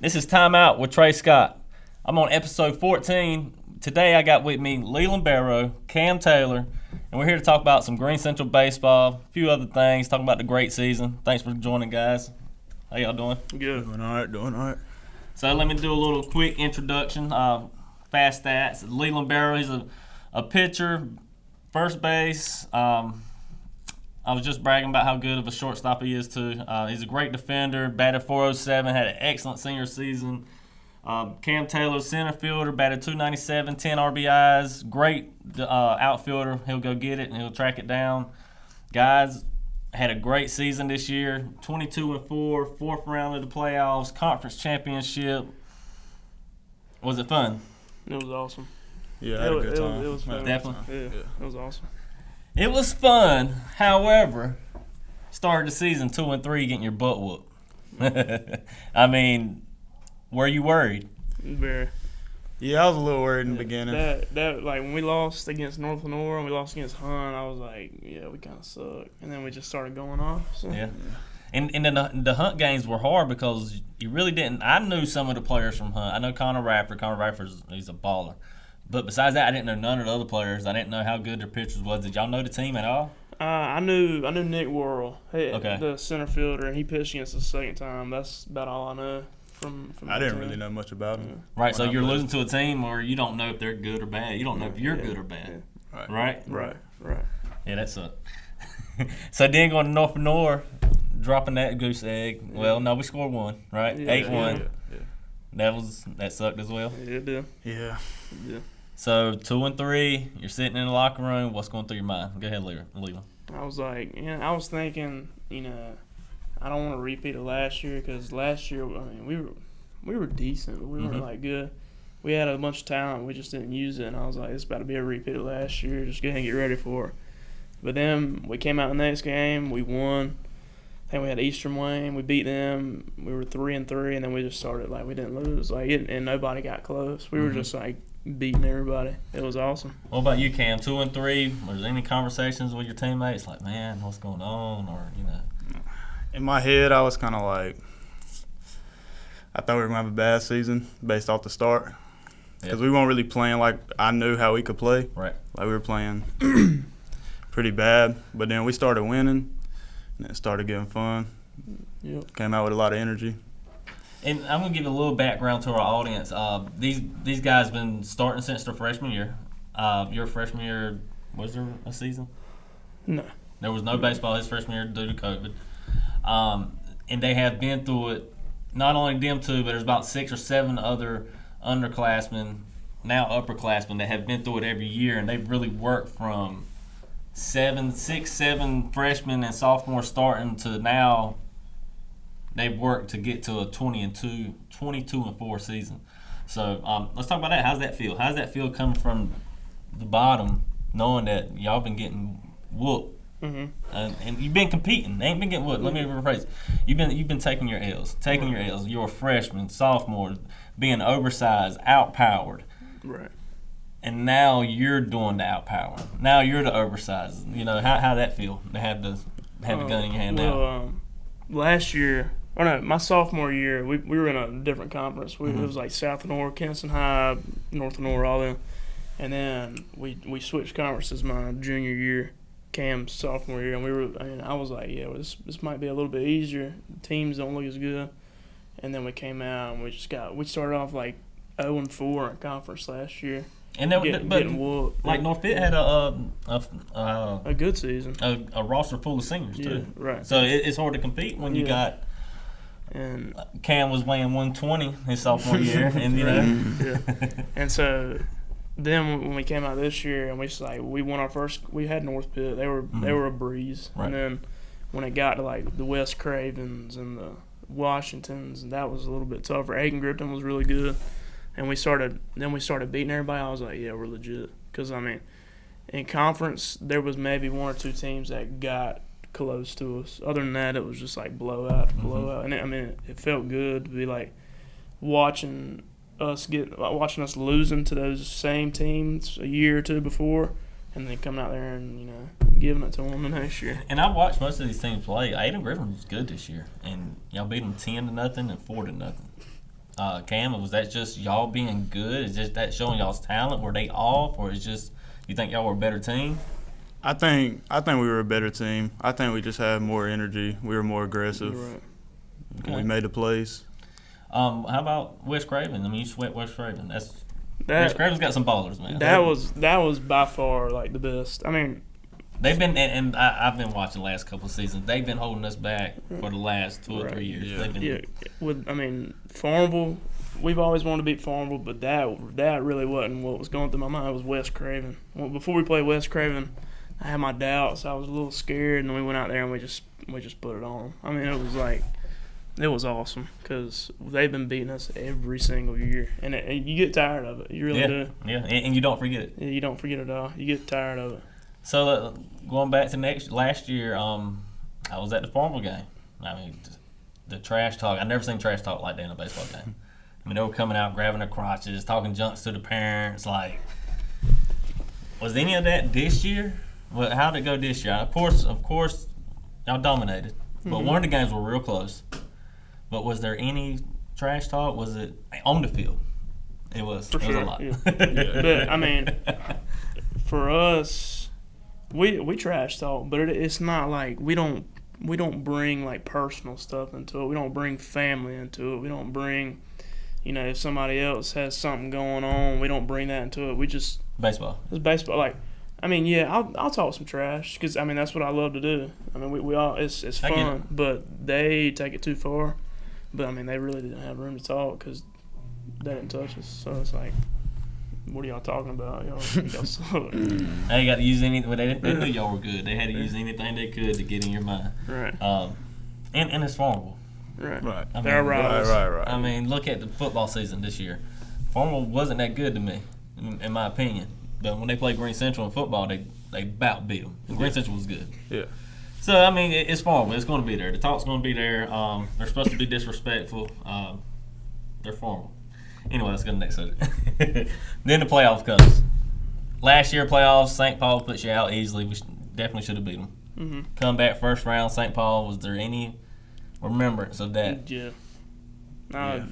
This is Timeout with Trey Scott. I'm on episode 14. Today I got with me Leland, Barrow, Cam Taylor, and we're here to talk about some Greene Central baseball, a few other things, talking about the great season. Thanks for joining, guys. How y'all doing? Good. Doing all right. So let me do a little quick introduction. Fast stats. Leland Barrow, he's a pitcher, first base. I was just bragging about how good of a shortstop he is, too. He's a great defender, batted .407, had an excellent senior season. Cam Taylor, center fielder, batted .297, 10 RBIs. Great outfielder. He'll go get it and he'll track it down. Guys, had a great season this year. 22-4, fourth round of the playoffs, conference championship. Was it fun? It was awesome. Yeah, I had a good time. It was fun. Definitely. Yeah, it was awesome. It was fun. However, started the season 2-3, getting your butt whooped. I mean, were you worried? Very. Yeah, I was a little worried in the beginning. That like when we lost against North Lenore and we lost against Hunt, I was like, yeah, we kind of suck. And then we just started going off. So. Yeah. And then the Hunt games were hard because you really didn't. I knew some of the players from Hunt. I know Connor Radford. Connor Radford's he's a baller. But besides that, I didn't know none of the other players. I didn't know how good their pitchers was. Did y'all know the team at all? I knew Nick Worrell, Okay. the center fielder, and he pitched against us the second time. That's about all I know from I didn't really know much about him. Right, so you're losing to a team where you don't know if they're good or bad. You don't know if you're good or bad. Yeah. Right? Right. Yeah, that sucked. So then going to North Lenore, dropping that goose egg. Well, no, we scored one, right? Yeah, 8-1. Yeah. That sucked as well. Yeah, it did. Yeah. So 2-3, you're sitting in the locker room. What's going through your mind? Go ahead, Leland. I was like, I was thinking, I don't want to repeat it last year because last year, I mean, we were decent. We weren't like good. We had a bunch of talent. We just didn't use it. And I was like, it's about to be a repeat of last year. Just go ahead and get ready for it. But then we came out the next game. We won. I think we had Eastern Wayne. We beat them. We were 3-3, and then we just started like we didn't lose. And nobody got close. We were just like beating everybody. It was awesome. What about you, Cam? 2-3. Was there any conversations with your teammates like, man, what's going on? Or, In my head, I was kind of like, I thought we were going to have a bad season based off the start. Because we weren't really playing like I knew how we could play. Right. Like we were playing pretty bad. But then we started winning, and it started getting fun. Yep. Came out with a lot of energy. And I'm going to give a little background to our audience. These guys been starting since their freshman year. Your freshman year, was there a season? No. There was no baseball his freshman year due to COVID. And they have been through it, not only them two, but there's about 6 or 7 other underclassmen, now upperclassmen, that have been through it every year. And they've really worked from 6, 7 freshmen and sophomores starting to now they've worked to get to a 22-4 season. So let's talk about that. How's that feel? How's that feel coming from the bottom, knowing that y'all been getting whooped? Mm-hmm. And you've been competing. They ain't been getting whooped. Let me rephrase. You've been taking your L's. Your L's. You're a freshman, sophomore, being oversized, outpowered. Right. And now you're doing the outpower. Now you're the oversized. How that feel to have the gun in your hand now? Last year, my sophomore year, we were in a different conference. It was like South Lenore, Kinston High, North Lenore, all them. And then we switched conferences my junior year, Cam's sophomore year, and I was like, yeah, well, this might be a little bit easier. The teams don't look as good. And then we came out and we started off like 0-4 in conference last year. And getting whooped. Like North Pitt had a good season, a roster full of seniors too. Right. So it's hard to compete when you got. And Cam was weighing 120 his sophomore year, and And so then when we came out this year and we won our first, we had North Pitt. They were a breeze. Right. And then when it got to like the West Cravens and the Washingtons, and that was a little bit tougher. Aiken Gripton was really good. And we started beating everybody. I was like, yeah, we're legit. Because, in conference, there was maybe 1 or 2 teams that got close to us. Other than that, it was just like blowout to blowout. And, it felt good to be, like, watching us losing to those same teams a year or 2 before and then coming out there and, giving it to them the next year. And I watched most of these teams play. Aiken Griffin was good this year. And y'all beat them 10-0 and 4-0. Cam, was that just y'all being good? Is just that showing y'all's talent? Were they off, or is just you think y'all were a better team? I think we were a better team. I think we just had more energy. We were more aggressive. Right. Okay. We made the plays. How about West Craven? I mean, you sweat West Craven. West Craven's got some ballers, man. That was by far like the best. I mean, they've been, and I've been watching the last couple of seasons. They've been holding us back for the last 2 or 3 years. Yeah. They've been, Farmville. We've always wanted to beat Farmville, but that really wasn't what was going through my mind. It was West Craven. Well, before we played West Craven, I had my doubts. I was a little scared, and then we went out there and we just put it on them. I mean, it was awesome because they've been beating us every single year, and you get tired of it. You really do. Yeah, and you don't forget it. Yeah, you don't forget it at all. You get tired of it. So going back to last year, I was at the Farmville game. I mean, the trash talk. I've never seen trash talk like that in a baseball game. I mean, they were coming out, grabbing their crotches, talking junks to the parents. Like, was any of that this year? Well, how did it go this year? Of course, y'all dominated, but one of the games were real close. But was there any trash talk? Was it on the field? It was. For it sure. was a lot. Yeah. But I mean, for us, we trash talk, but it's not like we don't bring like personal stuff into it. We don't bring family into it. We don't bring, if somebody else has something going on, we don't bring that into it. We just Baseball. It's baseball. Like, I mean, yeah, I'll talk some trash because I mean that's what I love to do. I mean, we all it's fun, but they take it too far. But I mean, they really didn't have room to talk because they didn't touch us. So it's like, what are y'all talking about? Y'all suck. They got to use anything. They knew y'all were good. They had to use anything they could to get in your mind. Right. And it's Farmville. Right. Right. They're rivals. Right. I mean, look at the football season this year. Farmville wasn't that good to me, in my opinion. But when they played Greene Central in football, they about beat them. And Greene Central was good. Yeah. So, I mean, it's Farmville. It's going to be there. The talk's going to be there. They're supposed to be disrespectful. They're Farmville. Anyway, let's go to the next subject. Then the playoff comes. Last year playoffs, St. Paul puts you out easily. We definitely should have beat them. Mm-hmm. Come back first round, St. Paul. Was there any remembrance of that? Yeah. No,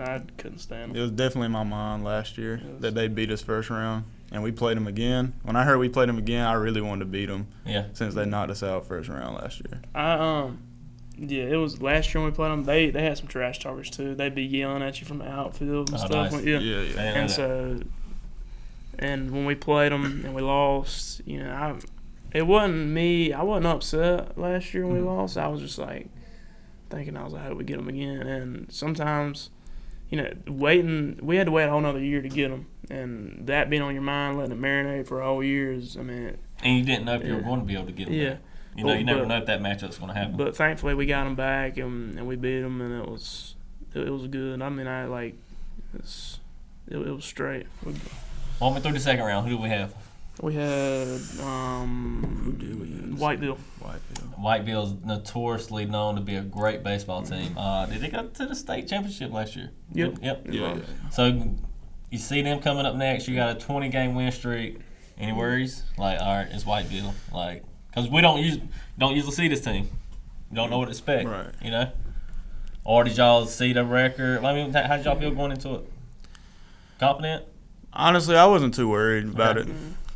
I couldn't stand It them. was definitely in my mind last year that they beat us first round, and we played them again. When I heard we played them again, I really wanted to beat them. Yeah. Since they knocked us out first round last year. Yeah, it was last year when we played them. They had some trash talkers too. They'd be yelling at you from the outfield and Oh, stuff. nice. Yeah. And when we played them and we lost, it wasn't me. I wasn't upset last year when we lost. I was just like thinking, I hope we get them again. And sometimes, we had to wait a whole another year to get them. And that being on your mind, letting it marinate for a whole year is, And you didn't know if you were going to be able to get them. Yeah. Back. You never know if that matchup's going to happen. But thankfully, we got them back and we beat them, and it was good. I mean, it was straight. Walk me through the second round. Who do we have? We had Who did we have? Whiteville. Whiteville's notoriously known to be a great baseball team. Did they go to the state championship last year? Yep. Yeah. So you see them coming up next. You got a 20-game win streak. Any worries? Like, all right, it's Whiteville. Like, because we don't usually see this team. You don't know what to expect. Right. Or did y'all see the record? I mean, how did y'all feel going into it? Confident? Honestly, I wasn't too worried about it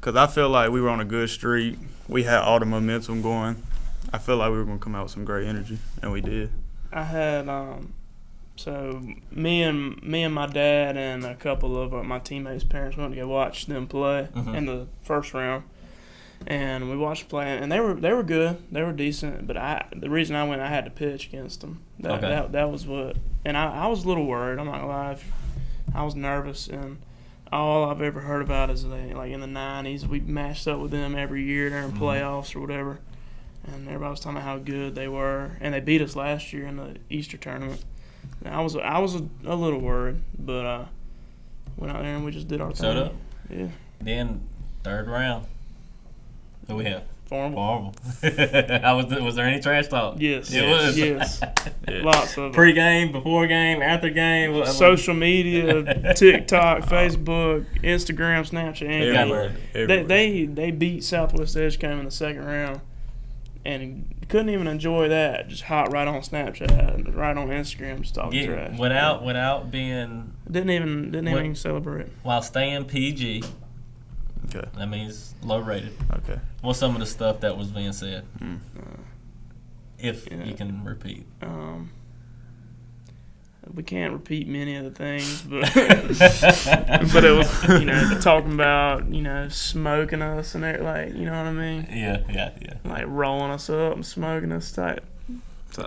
because I feel like we were on a good streak. We had all the momentum going. I feel like we were going to come out with some great energy, and we did. I had so me and my dad and a couple of my teammates' parents went to go watch them play in the first round, and we watched play, and they were good, they were decent. But the reason I went, I had to pitch against them. That was what, and I was a little worried. I'm not gonna lie, I was nervous, and all I've ever heard about is they, like in the 90s, we matched up with them every year during playoffs or whatever, and everybody was talking about how good they were, and they beat us last year in the Easter tournament. And I was a little worried, but went out there and we just did our thing. Showed up. Yeah. Then third round. Who we have? Farmville. Was there any trash talk? Yes. It was. Yes. Lots of it. Pre-game, before game, after game. Social media, TikTok, Facebook, Instagram, Snapchat, and Everywhere. they beat Southwest Edgecombe in the second round, and couldn't even enjoy that. Just hot right on Snapchat, right on Instagram, just talking trash. Without being Didn't even celebrate. while staying PG. Okay. That means low rated. Okay. What's some of the stuff that was being said? If Yeah. you can repeat. We can't repeat many of the things, but but it was talking about smoking us and like you know what I mean. Yeah. Like rolling us up and smoking us type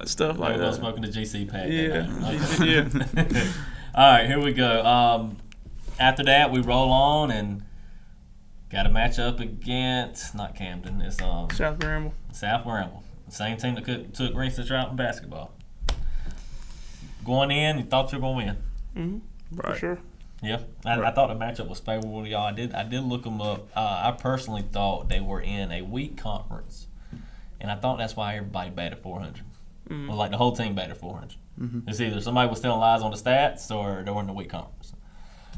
stuff like that. Smoking the GC pack. Yeah. All right, here we go. After that, we roll on and got a matchup against not Camden. It's South Granville. South Granville, the same team that took Greene Central out in basketball. Going in, you thought you were going to win. Mm-hmm. Right. For sure. Yeah, I thought the matchup was favorable to y'all. I did look them up. I personally thought they were in a weak conference, and I thought that's why everybody batted 400. Mm-hmm. Well, like the whole team batted 400. Mm-hmm. It's either somebody was telling lies on the stats or they were in the weak conference.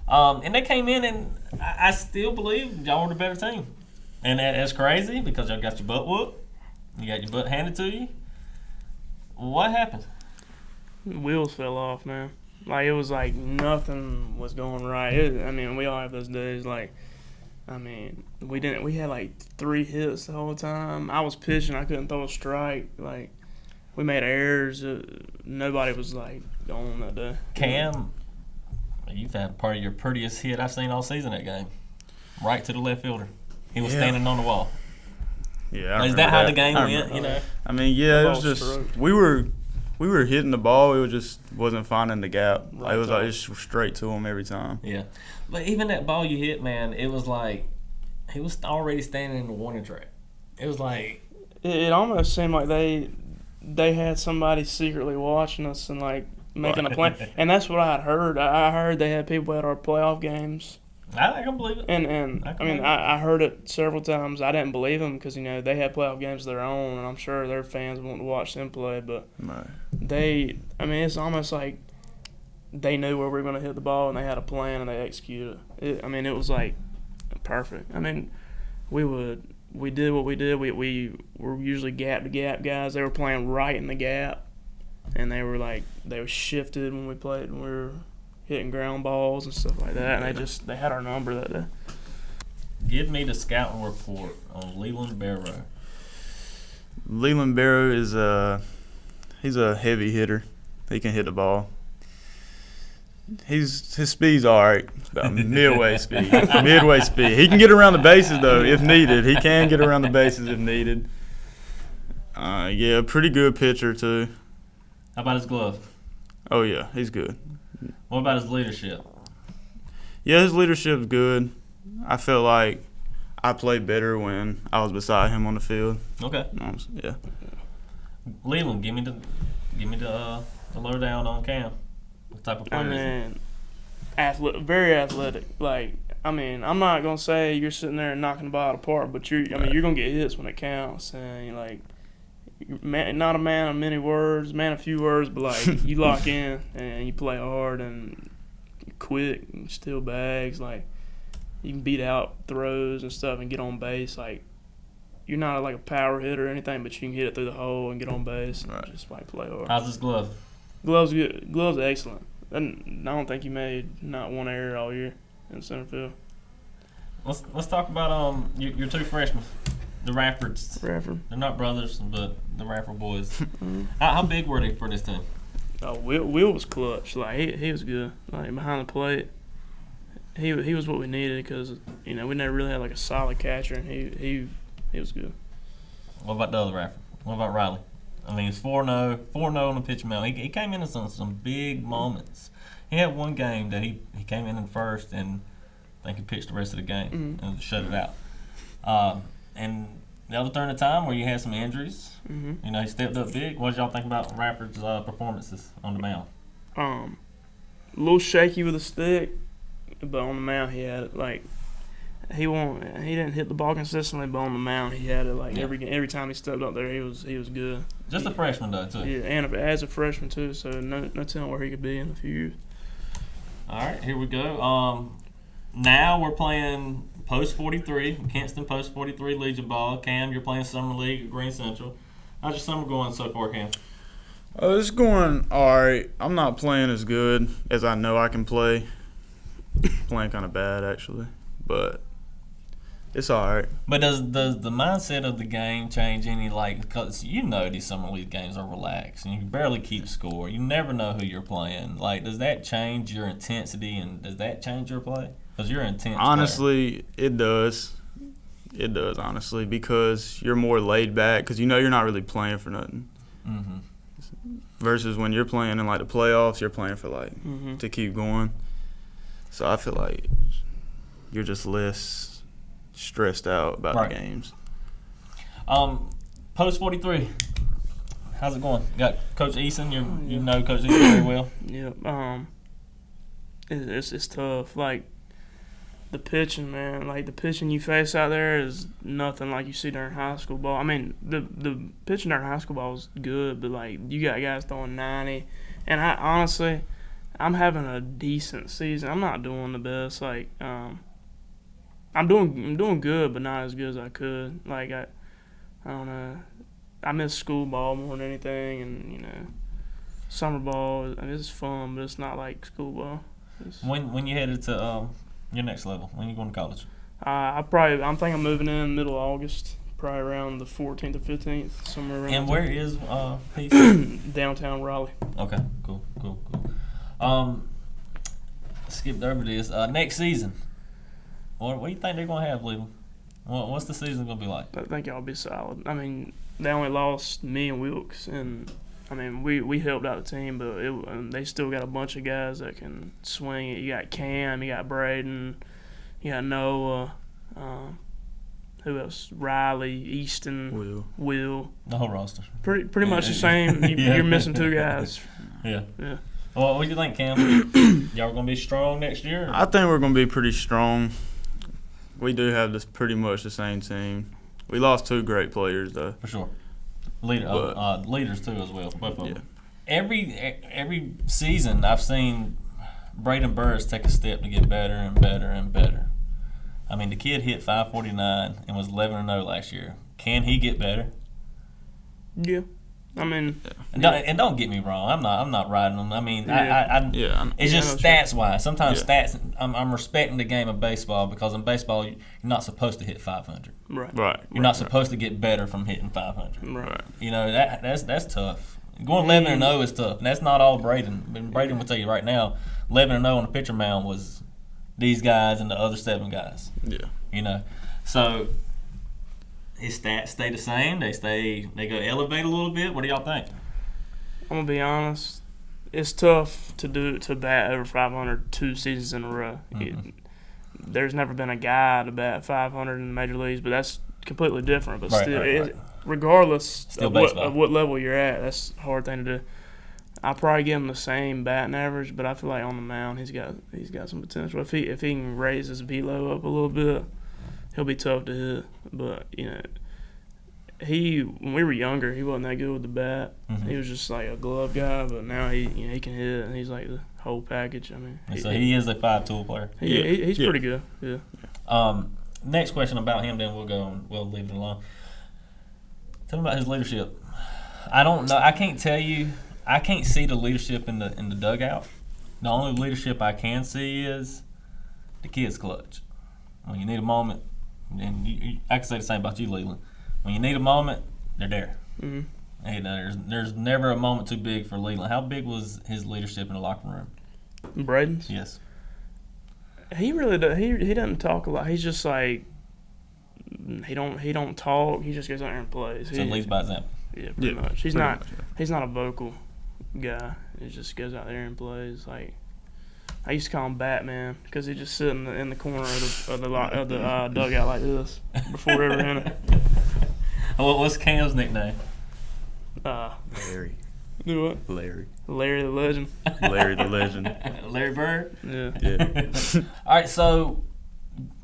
And they came in, and I still believe y'all were the better team. And that's crazy because y'all got your butt whooped. You got your butt handed to you. What happened? Wheels fell off, man. Like, it was like nothing was going right. We all have those days. Like, we had like 3 hits the whole time. I was pitching. I couldn't throw a strike. Like, we made errors. Nobody was, like, on that day. Cam, you've had part of your prettiest hit I've seen all season that game. Right to the left fielder. He was standing on the wall. Yeah. Is that how the game went? It was just we were hitting the ball. It wasn't finding the gap. Right, it was like just straight to him every time. Yeah, but even that ball you hit, man, it was like he was already standing in the warning track. It was like it almost seemed like they had somebody secretly watching us and like making a plan. And that's what I had heard. I heard they had people at our playoff games. I can believe it. And I heard it several times. I didn't believe them because, they had playoff games of their own, and I'm sure their fans want to watch them play. But it's almost like they knew where we were going to hit the ball, and they had a plan, and they executed it. It was, like, perfect. We did what we did. We were usually gap-to-gap guys. They were playing right in the gap, and they were shifted when we played, and we were hitting ground balls and stuff like that, and they had our number that day. Give me the scouting report on Leland Barrow. Leland Barrow is he's a heavy hitter. He can hit the ball. His speed's all right. It's about midway speed. Midway speed. He can get around the bases though if needed. He can get around the bases if needed. Pretty good pitcher too. How about his glove? Oh yeah, he's good. What about his leadership? Yeah, his leadership's good. I felt like I played better when I was beside him on the field. Okay. Yeah. Leland, give me the lowdown on Cam. What type of player is he? Very athletic. I'm not gonna say you're sitting there and knocking the ball out of the park, but you're gonna get hits when it counts, and not a man of many words, man of few words, but you lock in and you play hard and quick and steal bags. You can beat out throws and stuff and get on base. You're not a power hitter or anything, but you can hit it through the hole and get on base and just play hard. How's his glove? Gloves good. Gloves excellent. And I don't think he made not one error all year in center field. Let's talk about your 2 freshmen. The Raffords. Rafford. They're not brothers, but the Rafford boys. How big were they for this team? Oh, Will was clutch. He was good. Behind the plate, he was what we needed because we never really had a solid catcher, and he was good. What about the other Rafford? What about Riley? It's 4-0 on the pitch mound. He came in some big moments. He had one game that he came in first, and I think he pitched the rest of the game and shut it out. And the other turn of time where you had some injuries, he stepped up big. What did y'all think about Rafford's performances on the mound? A little shaky with the stick, but on the mound he had it. He didn't hit the ball consistently, but on the mound he had it. Every time he stepped up there, he was good. Just a freshman though, too. Yeah, and as a freshman too, so no telling where he could be in a few years. All right, here we go. Now we're playing Post 43, Kinston Post 43 Legion Ball. Cam, you're playing Summer League at Greene Central. How's your summer going so far, Cam? It's going all right. I'm not playing as good as I know I can play. Playing kind of bad, actually. But it's all right. But does the mindset of the game change any? Like, because these summer league games are relaxed and you can barely keep score. You never know who you're playing. Like, does that change your intensity and does that change your play? Because you're intense. Honestly, it does. It does, honestly, because you're more laid back because you're not really playing for nothing. Mm-hmm. Versus when you're playing in, like, the playoffs, you're playing for, like, to keep going. So I feel like you're just less stressed out about the games. Post 43, how's it going? You got Coach Eason. You know Coach Eason very well. Yeah. It's tough. Like, the pitching, man. Like, the pitching you face out there is nothing like you see during high school ball. I mean, the pitching during high school ball is good, but, like, you got guys throwing 90. And I'm having a decent season. I'm not doing the best. Like, I'm doing good, but not as good as I could. Like, I don't know. I miss school ball more than anything, and summer ball. I mean, it's fun, but it's not like school ball. When you headed to your next level, when you going to college? I'm thinking I'm moving in middle of August, probably around the 14th or 15th, somewhere around. And where is Peace? Downtown Raleigh. Okay, cool. Skipped over this. Next season, what do you think they're going to have, Leland? What's the season going to be like? I think y'all be solid. I mean, they only lost me and Wilkes, and I mean we helped out the team, but they still got a bunch of guys that can swing it. You got Cam, you got Braden, you got Noah. Who else? Riley, Easton, Will. The whole roster. Pretty much the same. You're missing two guys. Yeah. Well, what do you think, Cam? Y'all going to be strong next year? I think we're going to be pretty strong. We do have pretty much the same team. We lost two great players, though. For sure. Leaders, too, as well. Both of them. Every season, I've seen Braden Burris take a step to get better and better and better. I mean, the kid hit 549 and was 11-0 last year. Can he get better? Yeah. I mean, and don't get me wrong. I'm not riding them. I mean, it's just stats wise. Sometimes stats. I'm respecting the game of baseball because in baseball you're not supposed to hit 500. Right. You're not supposed to get better from hitting 500. Right. That's tough. Going 11-0 is tough. And that's not all Braden. And Braden will tell you right now, 11-0 on the pitcher mound was these guys and the other 7 guys. Yeah. So. His stats stay the same. They go elevate a little bit. What do y'all think? I'm gonna be honest. It's tough to bat over 500 2 seasons in a row. Mm-hmm. There's never been a guy to bat 500 in the major leagues, but that's completely different. But regardless of what level you're at, that's a hard thing to do. I'll probably give him the same batting average, but I feel like on the mound he's got some potential. If he can raise his velo up a little bit, he'll be tough to hit. But when we were younger, he wasn't that good with the bat. Mm-hmm. He was just like a glove guy. But now he can hit, and he's like the whole package. I mean, he is a 5-tool player. He's pretty good. Yeah. Next question about him, then we'll leave it alone. Tell me about his leadership. I don't know. I can't tell you. I can't see the leadership in the dugout. The only leadership I can see is the kid's clutch. When you need a moment, and I can say the same about you, Leland. When you need a moment, they're there. Mm-hmm. Hey, there's never a moment too big for Leland. How big was his leadership in the locker room? Braden's? Yes. He really does. He doesn't talk a lot. He's just like he don't talk. He just goes out there and plays. So leads by example. Yeah, pretty much. He's not a vocal guy. He just goes out there and plays. Like, I used to call him Batman because he just sit in the corner of the dugout like this before ever in it. What's Cam's nickname? Larry. Do what? Larry the Legend. Larry the Legend. Larry Bird? Yeah. All right, so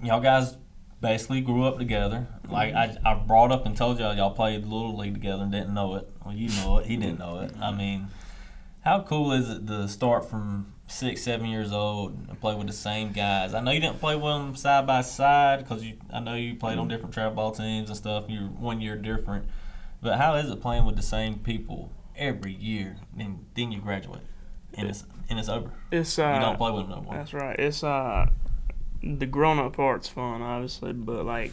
y'all guys basically grew up together. Like I brought up and told y'all played Little League together and didn't know it. Well, you know it. He didn't know it. I mean, how cool is it to start from 6-7 years old and play with the same guys? I know you didn't play with them side by side because I know you played on different travel ball teams and stuff. You're 1 year different. But how is it playing with the same people every year, and then you graduate, and it's over? It's You don't play with them no more. That's right. It's the grown up part's fun, obviously, but like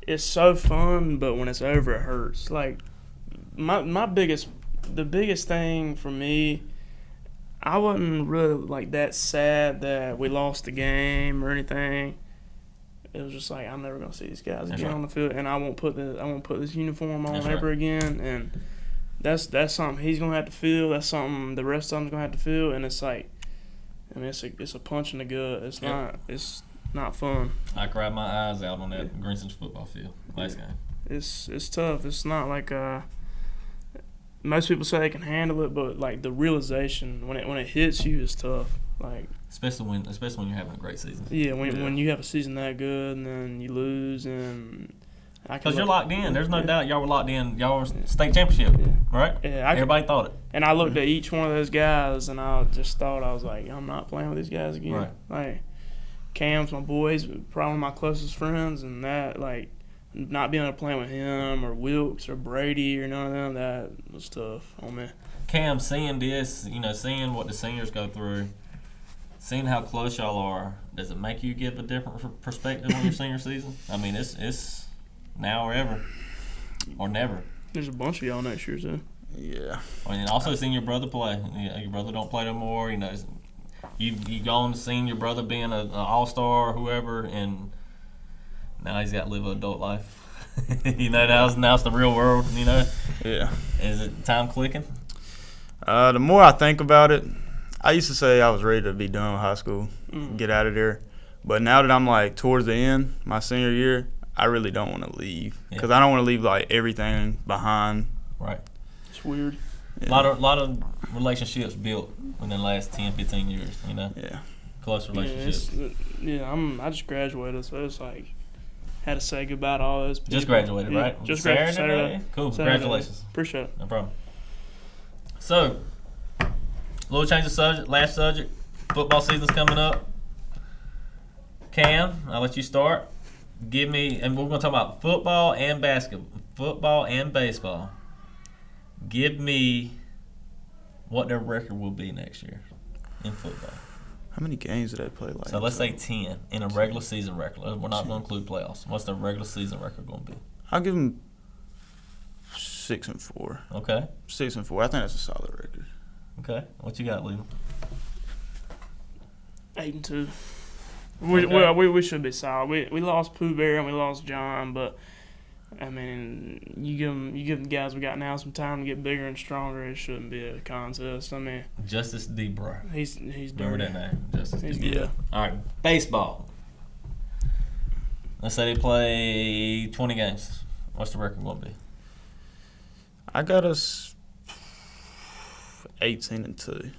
it's so fun. But when it's over, it hurts. Like the biggest thing for me, I wasn't really like that sad that we lost the game or anything. It was just like I'm never gonna see these guys again on the field, and I won't put this uniform on ever again. And that's something he's gonna have to feel. That's something the rest of them's gonna have to feel. And it's like, I mean, it's a punch in the gut. It's not fun. I cried my eyes out on that Greene football field last game. It's tough. It's not like most people say they can handle it, but like the realization when it hits you is tough. Like especially when you're having a great season. Yeah, when you have a season that good and then you lose and. Because you're locked in. There's no doubt y'all were locked in. Y'all were state championship, right? Yeah, everybody thought it. And I looked at each one of those guys, and I just thought, I was like, I'm not playing with these guys again. Right. Like, Cam's my boys, probably my closest friends, and that, like, not being able to play with him or Wilkes or Brady or none of them, that was tough on me. Cam, seeing this, seeing what the seniors go through, seeing how close y'all are, does it make you give a different perspective on your senior season? I mean, it's now or ever, or never. There's a bunch of y'all next year, too. Yeah. I mean, also seeing your brother play. Your brother don't play no more. You gone seeing your brother being an all-star or whoever, and now he's got to live an adult life. Now it's the real world. Yeah. Is it time clicking? The more I think about it, I used to say I was ready to be done with high school, get out of there. But now that I'm like towards the end, my senior year, I really don't want to leave because I don't want to leave like everything behind. Right. It's weird. Yeah. A lot of relationships built in the last 10, 15 years. Yeah. Close relationships. I just graduated, so it's like had to say goodbye to all those people. Just graduated, right? Just Saturday. Saturday. Cool. Saturday. Congratulations. Appreciate it. No problem. So, little change of subject. Last subject. Football season's coming up. Cam, I'll let you start. Give me, and we're going to talk about football and basketball, football and baseball. Give me what their record will be next year in football. How many games do they play? So let's say 10 in a regular season record. We're not going to include playoffs. What's their regular season record going to be? I'll give them 6-4. Okay. 6-4. I think that's a solid record. Okay. What you got, Leland? 8-2. We should be solid. We lost Pooh Bear and we lost John, but I mean, you give the guys we got now some time to get bigger and stronger. It shouldn't be a contest. I mean, Justice Debro. He's dirty. Remember that name, Justice Debro. Yeah. All right, baseball. Let's say they play 20 games. What's the record going to be? I got us 18-2.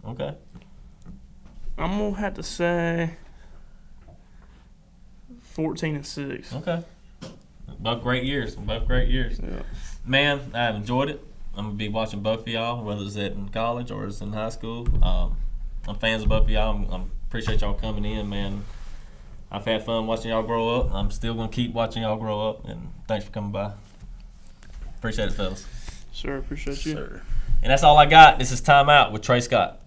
Okay. I'm gonna have to say 14-6. Okay. Both great years. Yeah. Man, I've enjoyed it. I'm going to be watching both of y'all, whether it's in college or it's in high school. I'm fans of both of y'all. I appreciate y'all coming in, man. I've had fun watching y'all grow up. I'm still going to keep watching y'all grow up, and thanks for coming by. Appreciate it, fellas. Sure, appreciate you. Sir. And that's all I got. This is Timeout with Trey Scott.